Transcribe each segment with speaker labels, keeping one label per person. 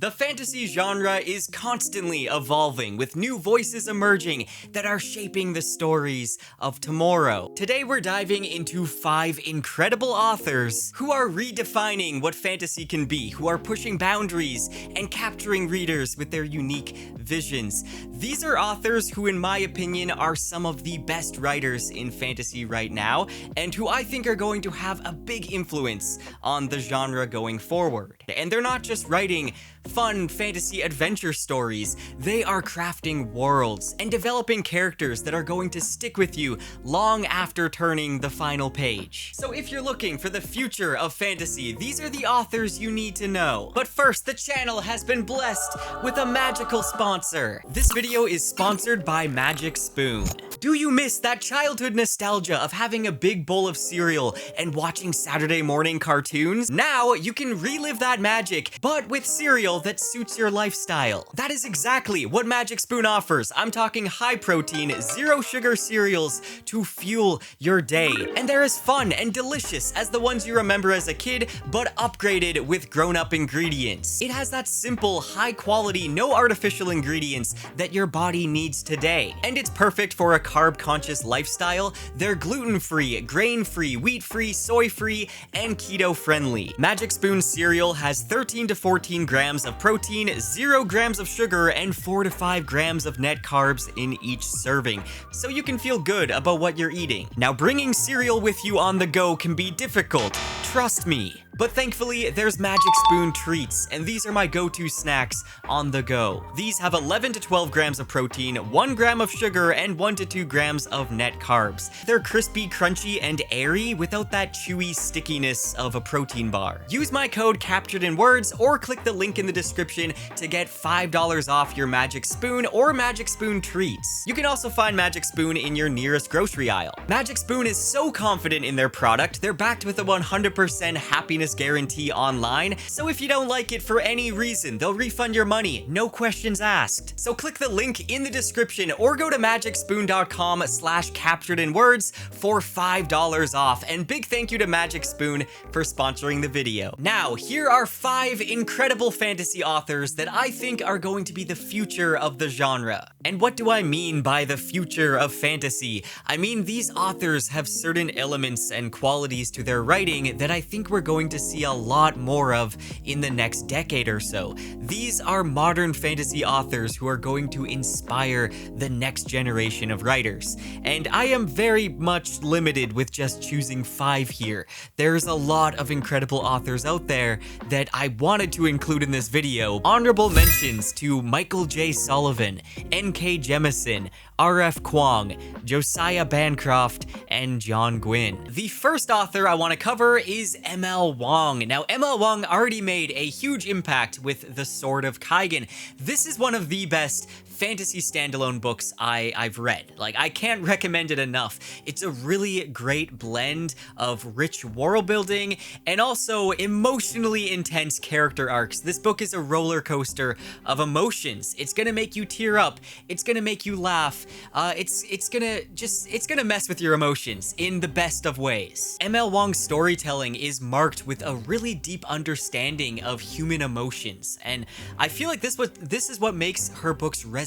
Speaker 1: The fantasy genre is constantly evolving, with new voices emerging that are shaping the stories of tomorrow. Today we're diving into 5 incredible authors who are redefining what fantasy can be, who are pushing boundaries and capturing readers with their unique visions. These are authors who, in my opinion, are some of the best writers in fantasy right now, and who I think are going to have a big influence on the genre going forward. And they're not just writing fun fantasy adventure stories, they are crafting worlds and developing characters that are going to stick with you long after turning the final page. So if you're looking for the future of fantasy, these are the authors you need to know. But first, the channel has been blessed with a magical sponsor. This video is sponsored by Magic Spoon. Do you miss that childhood nostalgia of having a big bowl of cereal and watching Saturday morning cartoons? Now you can relive that magic, but with cereal that suits your lifestyle. That is exactly what Magic Spoon offers. I'm talking high protein, zero sugar cereals to fuel your day. And they're as fun and delicious as the ones you remember as a kid, but upgraded with grown-up ingredients. It has that simple, high quality, no artificial ingredients that your body needs today. And it's perfect for a carb-conscious lifestyle. They're gluten-free, grain-free, wheat-free, soy-free, and keto-friendly. Magic Spoon cereal has 13 to 14 grams of protein, 0 grams of sugar, and 4 to 5 grams of net carbs in each serving, so you can feel good about what you're eating. Now, bringing cereal with you on the go can be difficult, trust me. But thankfully, there's Magic Spoon treats, and these are my go-to snacks on the go. These have 11 to 12 grams of protein, 1 gram of sugar, and 1 to 2 grams of net carbs. They're crispy, crunchy, and airy without that chewy stickiness of a protein bar. Use my code Captured in Words or click the link in the description to get $5 off your Magic Spoon or Magic Spoon treats. You can also find Magic Spoon in your nearest grocery aisle. Magic Spoon is so confident in their product, they're backed with a 100% happiness guarantee online, so if you don't like it for any reason, they'll refund your money, no questions asked. So click the link in the description or go to magicspoon.com/capturedinwords for $5 off, and big thank you to Magic Spoon for sponsoring the video. Now, here are 5 incredible fantasy authors that I think are going to be the future of the genre. And what do I mean by the future of fantasy? I mean, these authors have certain elements and qualities to their writing that I think we're going to see a lot more of in the next decade or so. These are modern fantasy authors who are going to inspire the next generation of writers. And I am very much limited with just choosing 5 here. There's a lot of incredible authors out there that I wanted to include in this video. Honorable mentions to Michael J. Sullivan, N.K. Jemisin, R.F. Kuang, Josiah Bancroft, and John Gwynne. The first author I want to cover is M.L. Wang. Now, M.L. Wang already made a huge impact with The Sword of Kaigen. This is one of the best fantasy standalone books I've read. Like, I can't recommend it enough. It's a really great blend of rich world building and also emotionally intense character arcs. This book is a roller coaster of emotions. It's gonna make you tear up. It's gonna make you laugh. It's gonna mess with your emotions in the best of ways. M.L. Wang's storytelling is marked with a really deep understanding of human emotions, and I feel like this is what makes her books resonate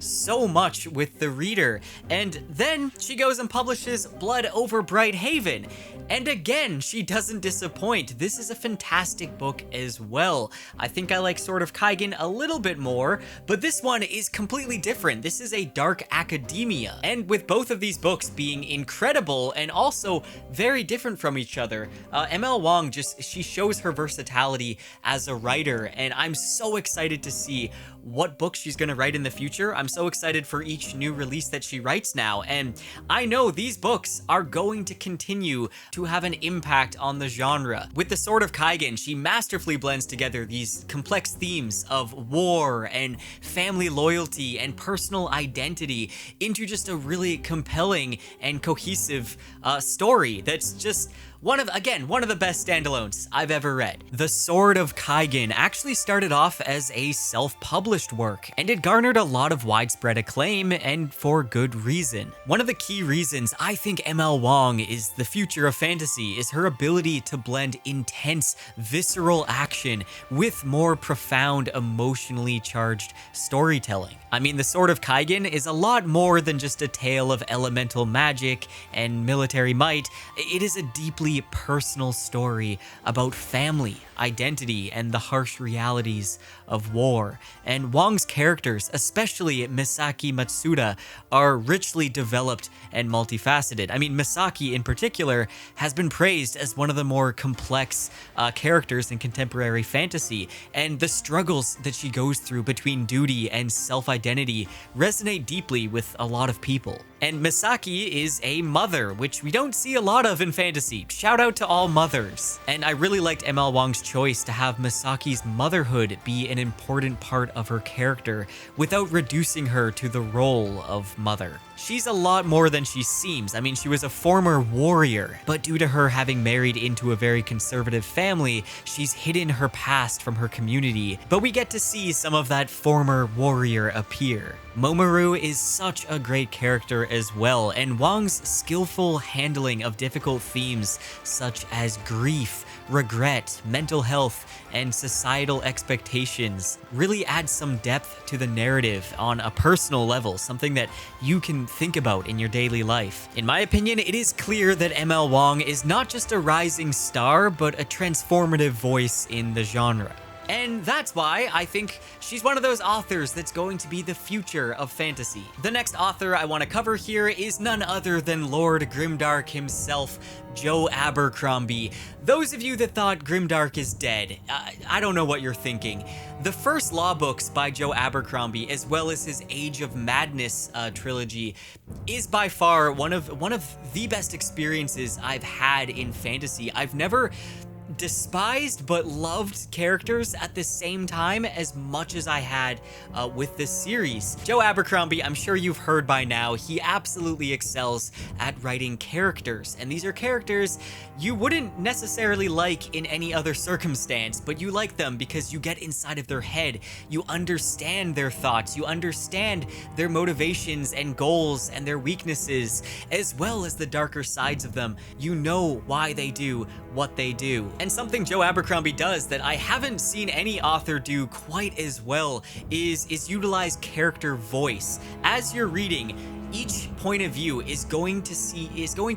Speaker 1: so much with the reader. And then she goes and publishes Blood Over Bright Haven, and again, she doesn't disappoint. This is a fantastic book as well. I think I like Sword of Kaigen a little bit more, but this one is completely different. This is a dark academia, and with both of these books being incredible and also very different from each other, M.L. Wang she shows her versatility as a writer, and I'm so excited to see what books she's gonna write in the future. I'm so excited for each new release that she writes now, and I know these books are going to continue to have an impact on the genre. With The Sword of Kaigen, she masterfully blends together these complex themes of war and family loyalty and personal identity into just a really compelling and cohesive story that's just One of the best standalones I've ever read. The Sword of Kaigen actually started off as a self-published work, and it garnered a lot of widespread acclaim, and for good reason. One of the key reasons I think ML Wang is the future of fantasy is her ability to blend intense, visceral action with more profound, emotionally charged storytelling. I mean, The Sword of Kaigen is a lot more than just a tale of elemental magic and military might. It is a deeply personal story about family, identity, and the harsh realities of war. And Wang's characters, especially Misaki Matsuda, are richly developed and multifaceted. I mean, Misaki in particular has been praised as one of the more complex characters in contemporary fantasy, and the struggles that she goes through between duty and self-identity resonate deeply with a lot of people. And Misaki is a mother, which we don't see a lot of in fantasy. Shout out to all mothers. And I really liked ML Wang's choice to have Misaki's motherhood be an important part of her character without reducing her to the role of mother. She's a lot more than she seems. I mean, she was a former warrior, but due to her having married into a very conservative family, she's hidden her past from her community. But we get to see some of that former warrior appear. Momoru is such a great character as well, and Wang's skillful handling of difficult themes such as grief, regret, mental health, and societal expectations really adds some depth to the narrative on a personal level, something that you can think about in your daily life. In my opinion, it is clear that ML Wang is not just a rising star, but a transformative voice in the genre. And that's why I think she's one of those authors that's going to be the future of fantasy. The next author I want to cover here is none other than Lord Grimdark himself, Joe Abercrombie. Those of you that thought Grimdark is dead, I don't know what you're thinking. The first law books by Joe Abercrombie, as well as his Age of Madness trilogy, is by far one of the best experiences I've had in fantasy. I've never despised but loved characters at the same time as much as I had with this series. Joe Abercrombie, I'm sure you've heard by now, he absolutely excels at writing characters, and these are characters you wouldn't necessarily like in any other circumstance, but you like them because you get inside of their head, you understand their thoughts, you understand their motivations and goals and their weaknesses, as well as the darker sides of them. You know why they do what they do. And something Joe Abercrombie does that I haven't seen any author do quite as well is utilize character voice. As you're reading, each point of view is going to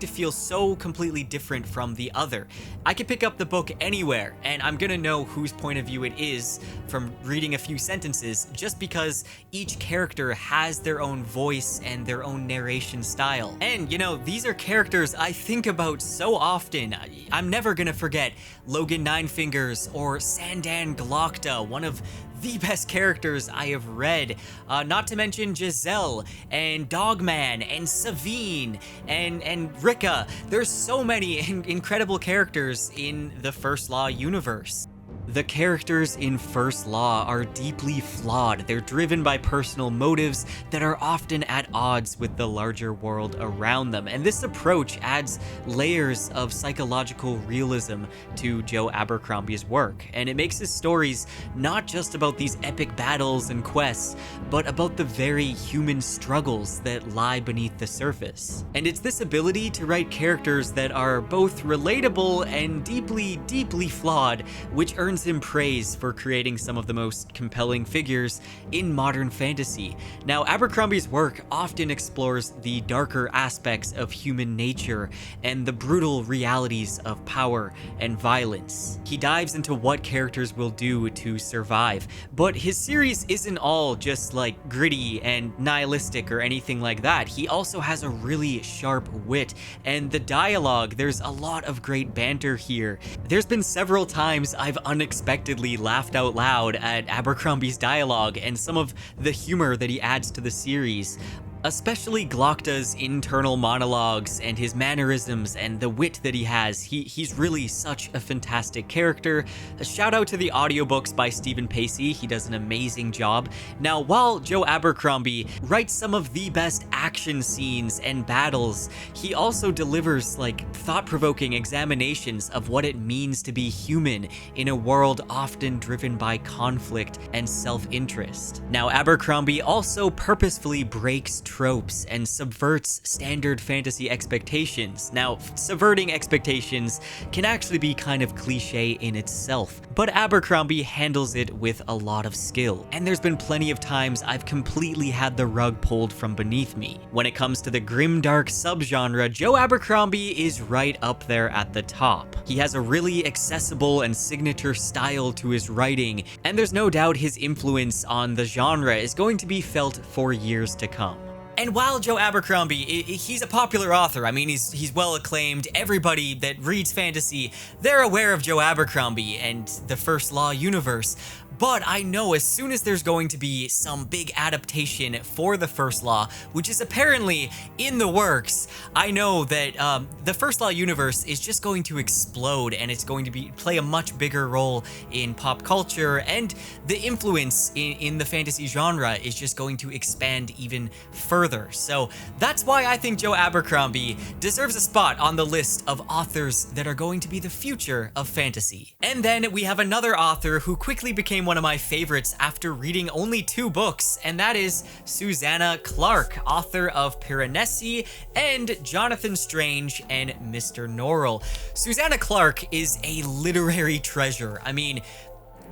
Speaker 1: feel so completely different from the other. I could pick up the book anywhere and I'm gonna know whose point of view it is from reading a few sentences, just because each character has their own voice and their own narration style. And you know, these are characters I think about so often. I'm never gonna forget Logan Ninefingers or Sandan Glokta, one of the best characters I have read, not to mention Giselle and Dogman and Savine and Rika. There's so many incredible characters in the First Law universe. The characters in First Law are deeply flawed. They're driven by personal motives that are often at odds with the larger world around them. And this approach adds layers of psychological realism to Joe Abercrombie's work. And it makes his stories not just about these epic battles and quests, but about the very human struggles that lie beneath the surface. And it's this ability to write characters that are both relatable and deeply, deeply flawed, which earns him praise for creating some of the most compelling figures in modern fantasy. Now, Abercrombie's work often explores the darker aspects of human nature and the brutal realities of power and violence. He dives into what characters will do to survive, but his series isn't all just like gritty and nihilistic or anything like that. He also has a really sharp wit, and the dialogue, there's a lot of great banter here. There's been several times I've unexpectedly laughed out loud at Abercrombie's dialogue and some of the humor that he adds to the series. Especially Glokta's internal monologues and his mannerisms and the wit that he has. He's really such a fantastic character. A shout out to the audiobooks by Stephen Pacey. He does an amazing job. Now, while Joe Abercrombie writes some of the best action scenes and battles, he also delivers like thought-provoking examinations of what it means to be human in a world often driven by conflict and self-interest. Now, Abercrombie also purposefully breaks tropes and subverts standard fantasy expectations. Now, subverting expectations can actually be kind of cliche in itself, but Abercrombie handles it with a lot of skill. And there's been plenty of times I've completely had the rug pulled from beneath me. When it comes to the grimdark subgenre, Joe Abercrombie is right up there at the top. He has a really accessible and signature style to his writing, and there's no doubt his influence on the genre is going to be felt for years to come. And while Joe Abercrombie, he's a popular author. I mean, he's well acclaimed. Everybody that reads fantasy, they're aware of Joe Abercrombie and the First Law universe. But I know as soon as there's going to be some big adaptation for the First Law, which is apparently in the works, I know that the First Law universe is just going to explode, and it's going to play a much bigger role in pop culture, and the influence in the fantasy genre is just going to expand even further. So that's why I think Joe Abercrombie deserves a spot on the list of authors that are going to be the future of fantasy. And then we have another author who quickly became one of my favorites after reading only 2 books, and that is Susanna Clarke, author of Piranesi and Jonathan Strange and Mr. Norrell. Susanna Clarke is a literary treasure. I mean,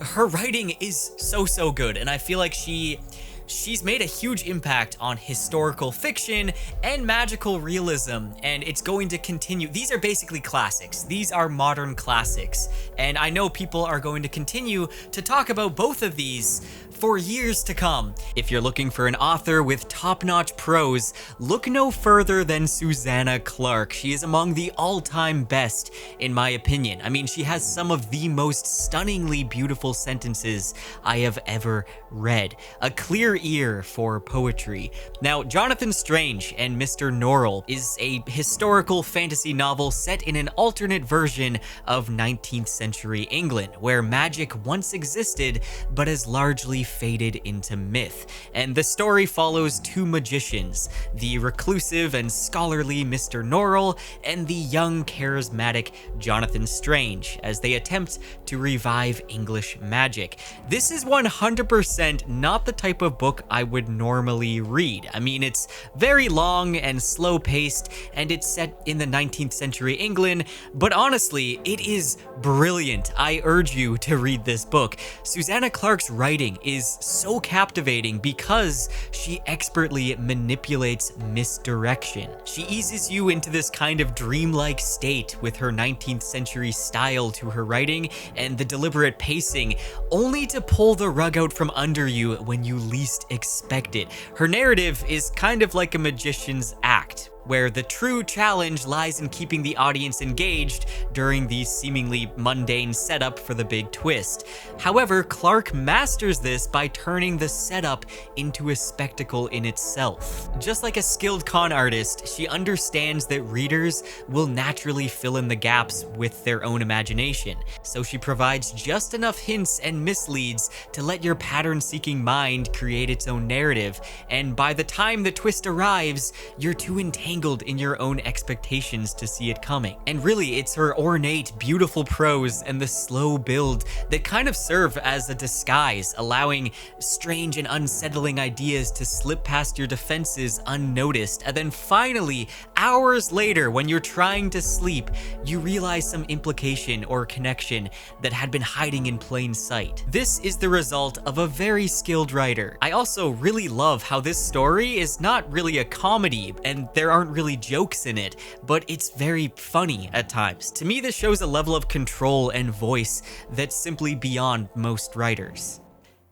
Speaker 1: her writing is so good, and I feel like she's made a huge impact on historical fiction and magical realism, and it's going to continue. These are basically classics. These are modern classics, and I know people are going to continue to talk about both of these for years to come. If you're looking for an author with top-notch prose, look no further than Susanna Clarke. She is among the all-time best, in my opinion. I mean, she has some of the most stunningly beautiful sentences I have ever read. A clear ear for poetry. Now, Jonathan Strange and Mr. Norrell is a historical fantasy novel set in an alternate version of 19th century England, where magic once existed but has largely faded into myth. And the story follows 2 magicians, the reclusive and scholarly Mr. Norrell and the young, charismatic Jonathan Strange, as they attempt to revive English magic. This is 100% not the type of book I would normally read. I mean, it's very long and slow-paced, and it's set in the 19th century England, but honestly, it is brilliant. I urge you to read this book. Susanna Clarke's writing is so captivating because she expertly manipulates misdirection. She eases you into this kind of dreamlike state with her 19th century style to her writing and the deliberate pacing, only to pull the rug out from under you when you least expect it. Her narrative is kind of like a magician's act, where the true challenge lies in keeping the audience engaged during the seemingly mundane setup for the big twist. However, Clarke masters this by turning the setup into a spectacle in itself. Just like a skilled con artist, she understands that readers will naturally fill in the gaps with their own imagination, so she provides just enough hints and misleads to let your pattern-seeking mind create its own narrative, and by the time the twist arrives, you're too entangled in your own expectations to see it coming. And really, it's her ornate, beautiful prose and the slow build that kind of serve as a disguise, allowing strange and unsettling ideas to slip past your defenses unnoticed. And then finally, hours later, when you're trying to sleep, you realize some implication or connection that had been hiding in plain sight. This is the result of a very skilled writer. I also really love how this story is not really a comedy, and there aren't really jokes in it, but it's very funny at times. To me, this shows a level of control and voice that's simply beyond most writers.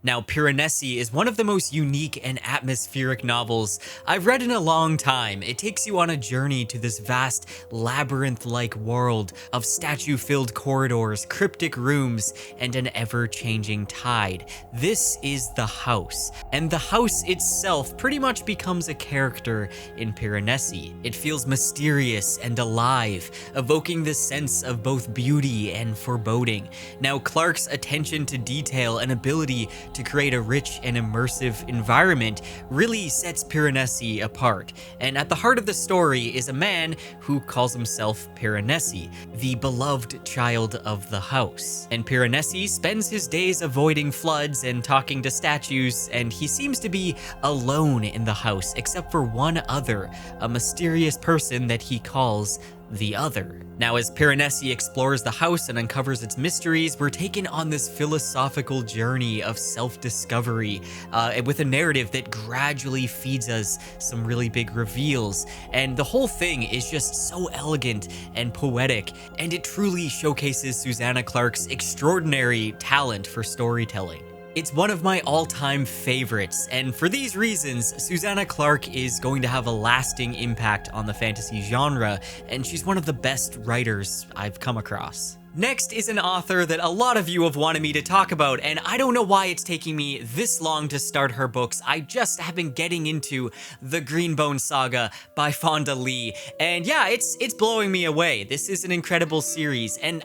Speaker 1: Now, Piranesi is one of the most unique and atmospheric novels I've read in a long time. It takes you on a journey to this vast, labyrinth-like world of statue-filled corridors, cryptic rooms, and an ever-changing tide. This is the house, and the house itself pretty much becomes a character in Piranesi. It feels mysterious and alive, evoking this sense of both beauty and foreboding. Now, Clarke's attention to detail and ability to create a rich and immersive environment really sets Piranesi apart. And at the heart of the story is a man who calls himself Piranesi, the beloved child of the house. And Piranesi spends his days avoiding floods and talking to statues, and he seems to be alone in the house except for one other, a mysterious person that he calls the Other. Now, as Piranesi explores the house and uncovers its mysteries, we're taken on this philosophical journey of self-discovery with a narrative that gradually feeds us some really big reveals. And the whole thing is just so elegant and poetic, and it truly showcases Susanna Clarke's extraordinary talent for storytelling. It's one of my all-time favorites, and for these reasons, Susanna Clarke is going to have a lasting impact on the fantasy genre, and she's one of the best writers I've come across. Next is an author that a lot of you have wanted me to talk about, and I don't know why it's taking me this long to start her books. I just have been getting into the Greenbone Saga by Fonda Lee, and yeah, it's blowing me away. This is an incredible series, and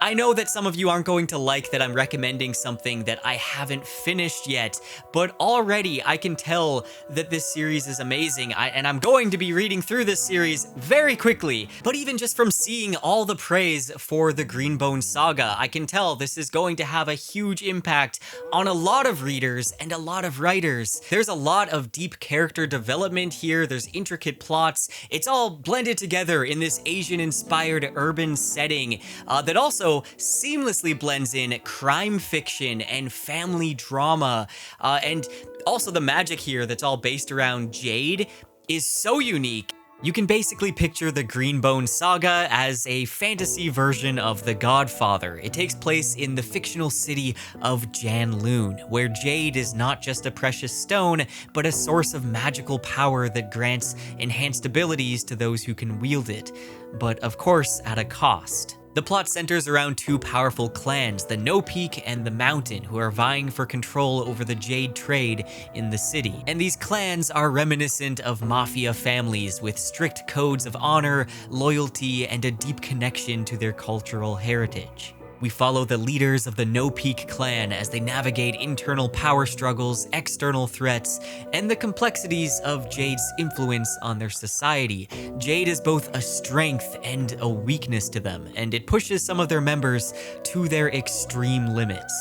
Speaker 1: I know that some of you aren't going to like that I'm recommending something that I haven't finished yet, but already I can tell that this series is amazing, and I'm going to be reading through this series very quickly. But even just from seeing all the praise for the Greenbone Saga, I can tell this is going to have a huge impact on a lot of readers and a lot of writers. There's a lot of deep character development here, there's intricate plots, it's all blended together in this Asian-inspired urban setting that also seamlessly blends in crime fiction and family drama, and also the magic here that's all based around jade is so unique. You can basically picture the Greenbone Saga as a fantasy version of The Godfather. It takes place in the fictional city of Janloon, where jade is not just a precious stone, but a source of magical power that grants enhanced abilities to those who can wield it, but of course at a cost. The plot centers around two powerful clans, the No Peak and the Mountain, who are vying for control over the jade trade in the city. And these clans are reminiscent of mafia families with strict codes of honor, loyalty, and a deep connection to their cultural heritage. We follow the leaders of the No Peak clan as they navigate internal power struggles, external threats, and the complexities of Jade's influence on their society. Jade is both a strength and a weakness to them, and it pushes some of their members to their extreme limits.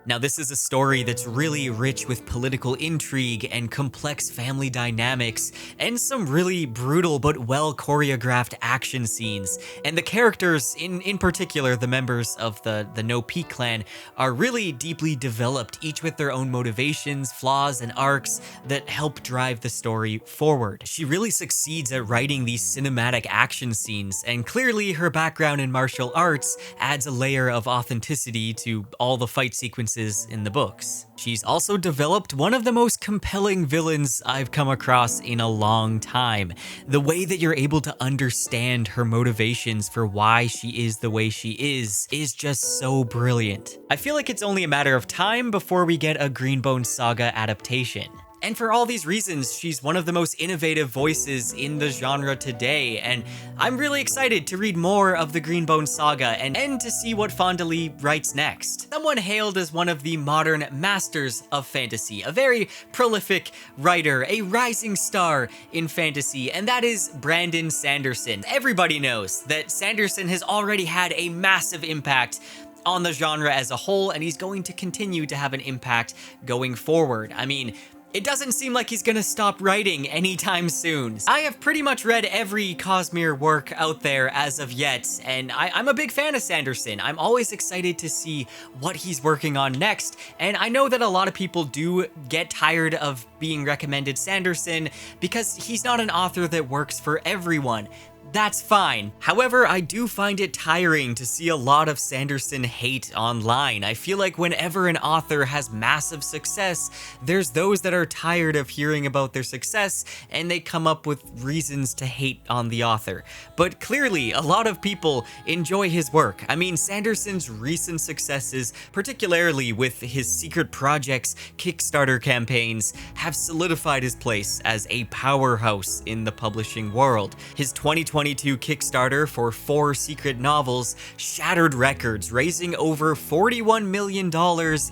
Speaker 1: Now, this is a story that's really rich with political intrigue and complex family dynamics, and some really brutal but well choreographed action scenes. And the characters, in particular, the members of the No Peak clan, are really deeply developed, each with their own motivations, flaws, and arcs that help drive the story forward. She really succeeds at writing these cinematic action scenes, and clearly her background in martial arts adds a layer of authenticity to all the fight sequences in the books. She's also developed one of the most compelling villains I've come across in a long time. The way that you're able to understand her motivations for why she is the way she is just so brilliant. I feel like it's only a matter of time before we get a Greenbone Saga adaptation. And for all these reasons, she's one of the most innovative voices in the genre today, and I'm really excited to read more of the Greenbone Saga and to see what Fonda Lee writes next. Someone hailed as one of the modern masters of fantasy, a very prolific writer, a rising star in fantasy, and that is Brandon Sanderson. Everybody knows that Sanderson has already had a massive impact on the genre as a whole, and he's going to continue to have an impact going forward. I mean, it doesn't seem like he's gonna stop writing anytime soon. I have pretty much read every Cosmere work out there as of yet, and I'm a big fan of Sanderson. I'm always excited to see what he's working on next, and I know that a lot of people do get tired of being recommended Sanderson because he's not an author that works for everyone. that's fine. However, I do find it tiring to see a lot of Sanderson hate online. I feel like whenever an author has massive success, there's those that are tired of hearing about their success and they come up with reasons to hate on the author. But clearly, a lot of people enjoy his work. I mean, Sanderson's recent successes, particularly with his secret projects, Kickstarter campaigns, have solidified his place as a powerhouse in the publishing world. His 2022 Kickstarter for 4 secret novels shattered records, raising over $41 million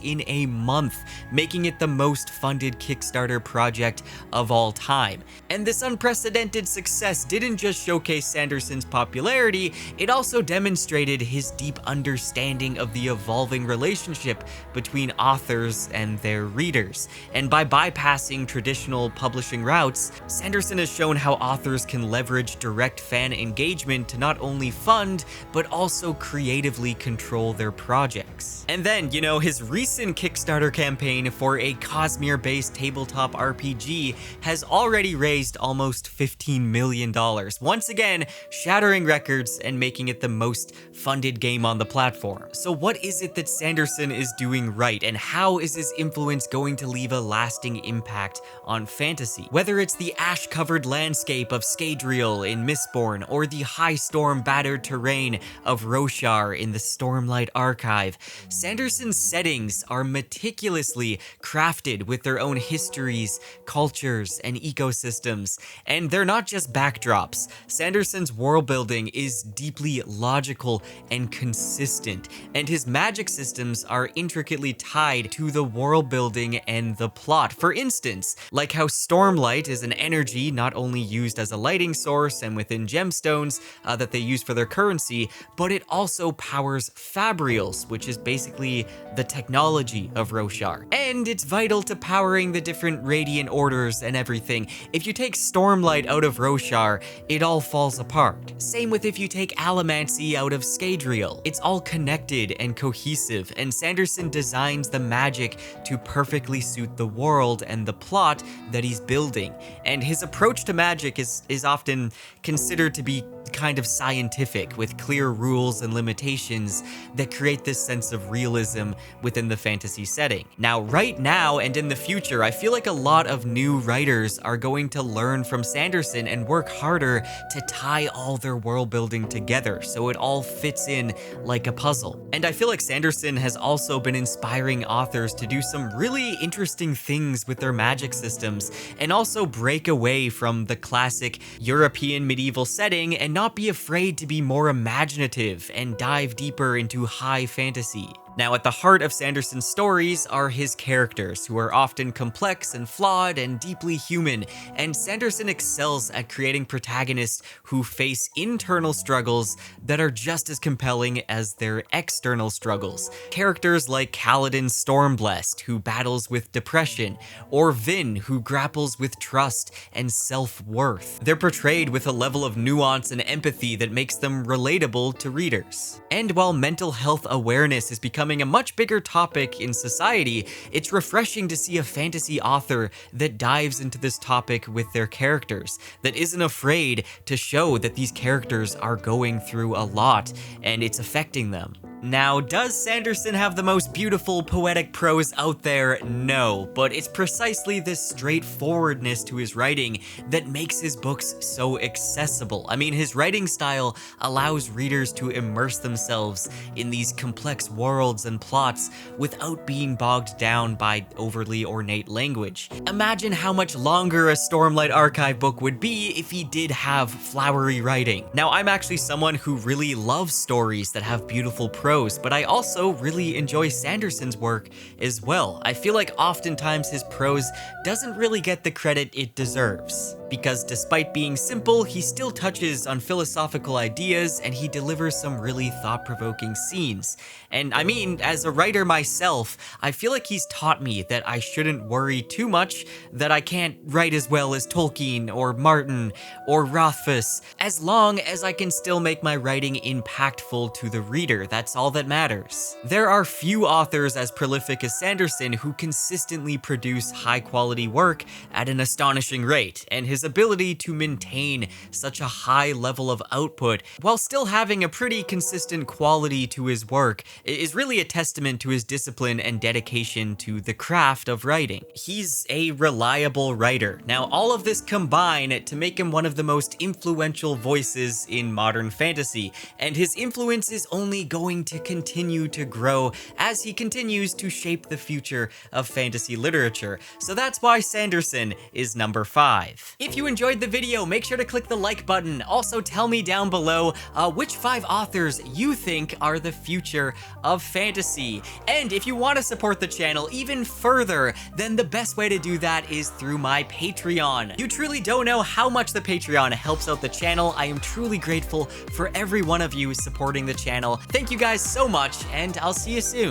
Speaker 1: in a month, making it the most funded Kickstarter project of all time. And this unprecedented success didn't just showcase Sanderson's popularity, it also demonstrated his deep understanding of the evolving relationship between authors and their readers. And by bypassing traditional publishing routes, Sanderson has shown how authors can leverage direct fan engagement to not only fund, but also creatively control their projects. And then, you know, his recent Kickstarter campaign for a Cosmere-based tabletop RPG has already raised almost $15 million, once again shattering records and making it the most funded game on the platform. So what is it that Sanderson is doing right, and how is his influence going to leave a lasting impact on fantasy? Whether it's the ash-covered landscape of Scadrial in Mistborn, or the high storm-battered terrain of Roshar in the Stormlight Archive, Sanderson's settings are meticulously crafted with their own histories, cultures, and ecosystems. And they're not just backdrops. Sanderson's world building is deeply logical and consistent, and his magic systems are intricately tied to the world building and the plot. For instance, like how Stormlight is an energy not only used as a lighting source and within gemstones that they use for their currency, but it also powers Fabrials, which is basically the technology of Roshar. And it's vital to powering the different radiant orders and everything. If you take Stormlight out of Roshar, it all falls apart. Same with if you take Allomancy out of Scadrial. It's all connected and cohesive, and Sanderson designs the magic to perfectly suit the world and the plot that he's building. And his approach to magic is often considered to be kind of scientific, with clear rules and limitations that create this sense of realism within the fantasy setting. Now, right now and in the future, I feel like a lot of new writers are going to learn from Sanderson and work harder to tie all their world building together so it all fits in like a puzzle. And I feel like Sanderson has also been inspiring authors to do some really interesting things with their magic systems, and also break away from the classic European medieval setting and not be afraid to be more imaginative and dive deeper into high fantasy. Now, at the heart of Sanderson's stories are his characters, who are often complex and flawed and deeply human, and Sanderson excels at creating protagonists who face internal struggles that are just as compelling as their external struggles. Characters like Kaladin Stormblessed, who battles with depression, or Vin, who grapples with trust and self-worth. They're portrayed with a level of nuance and empathy that makes them relatable to readers. And while mental health awareness is becoming a much bigger topic in society, it's refreshing to see a fantasy author that dives into this topic with their characters, that isn't afraid to show that these characters are going through a lot and it's affecting them. Now, does Sanderson have the most beautiful poetic prose out there? No, but it's precisely this straightforwardness to his writing that makes his books so accessible. I mean, his writing style allows readers to immerse themselves in these complex worlds and plots without being bogged down by overly ornate language. Imagine how much longer a Stormlight Archive book would be if he did have flowery writing. Now, I'm actually someone who really loves stories that have beautiful prose, but I also really enjoy Sanderson's work as well. I feel like oftentimes his prose doesn't really get the credit it deserves, because despite being simple, he still touches on philosophical ideas and he delivers some really thought-provoking scenes. And I mean, as a writer myself, I feel like he's taught me that I shouldn't worry too much that I can't write as well as Tolkien or Martin or Rothfuss, as long as I can still make my writing impactful to the reader. That's all that matters. There are few authors as prolific as Sanderson who consistently produce high-quality work at an astonishing rate, and his his ability to maintain such a high level of output while still having a pretty consistent quality to his work is really a testament to his discipline and dedication to the craft of writing. He's a reliable writer. Now, all of this combine to make him one of the most influential voices in modern fantasy, and his influence is only going to continue to grow as he continues to shape the future of fantasy literature. So that's why Sanderson is number 5. If you enjoyed the video, make sure to click the like button. Also, tell me down below which 5 authors you think are the future of fantasy. And if you want to support the channel even further, then the best way to do that is through my Patreon. You truly don't know how much the Patreon helps out the channel. I am truly grateful for every one of you supporting the channel. Thank you guys so much, and I'll see you soon.